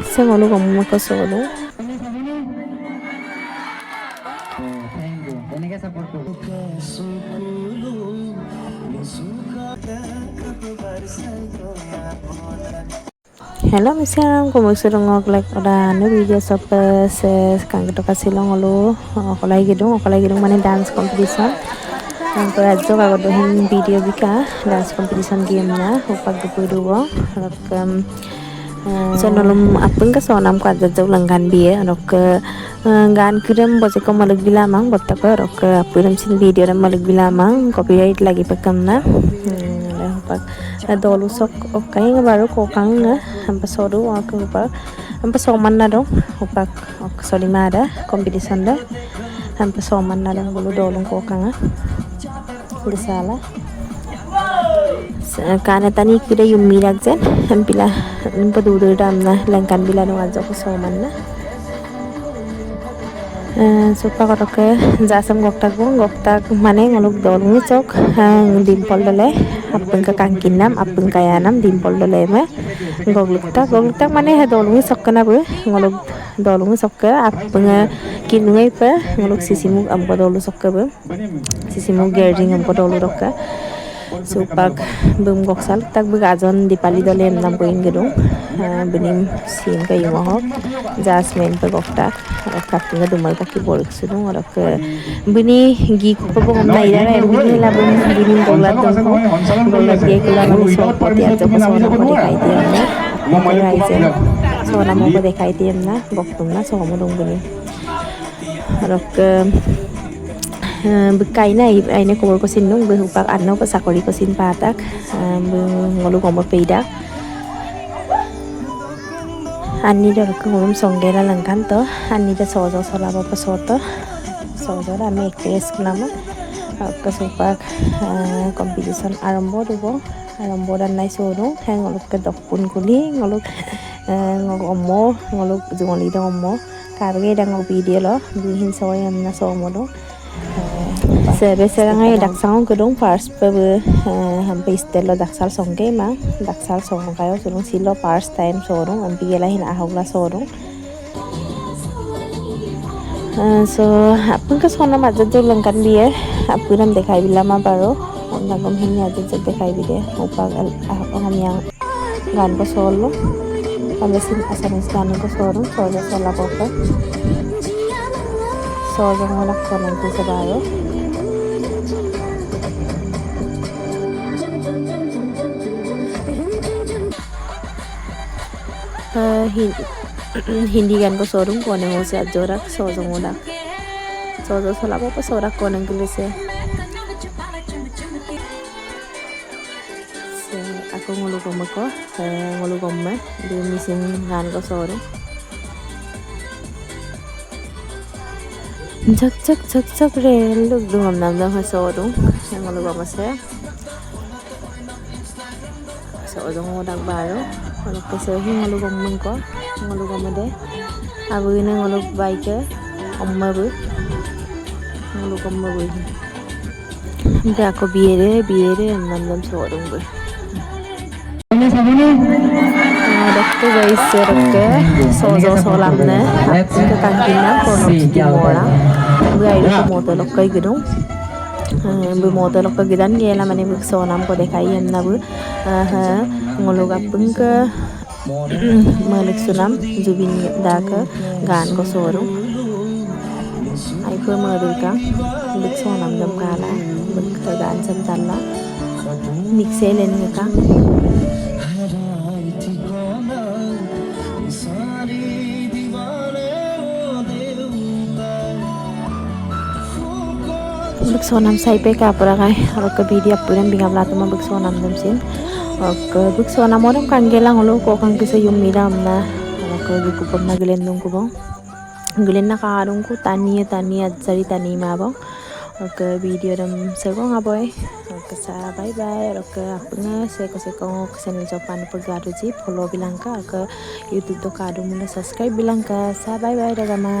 Saya ngolu kamu ke solo. Hello misalnya kamu sudah ngoklek udah anu video sampai sekarang kita kasih lo ngolu aku lagi dong mana dance competition yang perajo kalau dohin video bika dance competition game na upak dupu dua rakam so nolom apeng ka sonam ka jauh langgan biye rok gan kirim bose ko malag bilamang botta ko rok apuram sin video ram malag bilamang copyright lagi pekam na upak dolu sok okai nga baru kokang nga hampa sodu aku upak hampa soman na dong upak ok solima ada competition da hampa soman na dong bulu dolong kokang nga disala kana tani kira yung mirag zen hampila padudur dam na langkan bila dong ajo ko soman na supa ko ke jasam goktak mane ngoluk dolung cok dimpol dole apeng ka kangkinam apeng kayanam dimpol dole me gogluktak mane ha dolung sok kana bu ngoluk dolung sok ka apeng kinungai pa ngoluk sisimuk am ko dolu sok ka bu sisimuk gerding am ko dolu rokka supak bum goksal tak bu gajon dipali dole nam boin gedung benim sim ka yumohok jasmine pa goktak rakap nga dumal ka keyboard sudung rak bini gi ko bo na ira bini la bum bini bolat dong ko bolat ge kula mani so poti ajo ko so na ko dekai diam na ko raisen so na mo ko dekai diam na boktung na so mo dong bini rak bekai na ai ne ko sin nung be upak anno ko sakori ko sin patak ngolu ko mo peidak Ani dah ngulum songgera langkan to ani dah sojo solaba pasoto sojo dah make test nama kesupak competition arambo dan nai sodo ngoluk ke dokpun kuli ngoluk ngoluk jongoli dong ommo karge dah ngol video lo bihin soyam na somo do sebenarnya daksang gedung pars pe hampir istelo daksal songke mang daksal song kayo sulung silo pars time sorong ampi gelahin ahula sorong so apun ke sona maja jo langkan dia apuram dekai bila ma baro nagom hini aja jo dekai bide upag ham yang gan ko solo pambesin asamis gan ko sorong soja sola popo soja ngolak ko nanti sebaro hindi kan ko sorong ko nang usi ajorak sojo ngodak sojo solapa pa sorak ko nang gilise ako ngulugom ko ngulugom me di misin ngan ko sorong cak re lug dungam nam ha sorong ngulugom se sojo ngodak baro ngoluk kesehi ngoluk omong ko ngoluk omade abu ini ngoluk baike omma bu ngoluk omma bu nda aku biere nam sorong bu dokter guys serke sojo solamne ke kangkina kono timora bu ai ko moto lokai gedung bu moto lokka gidan gela mane bu sonam ko dekai na bu ngolok apeng ke malik sunam jubin daka gan ko sorong ai ko madu ka bik sonam dam kala bik ka gan sam talla mixe len ka bik sonam sai pe ka pura kai aro ka video puran bingam la tama bik sonam dam sin ok bik sonam oram kan gelang lo ko kan kisa yung miram na ok giku pag naglendong ko bang glen na karong ko tani at sari tani ma bang ok video dam sego nga boy ok sa bye bye ok apna seko channel japan pagado ji follow bilang ka ok youtube do kado muna subscribe bilang ka sa bye bye daga ma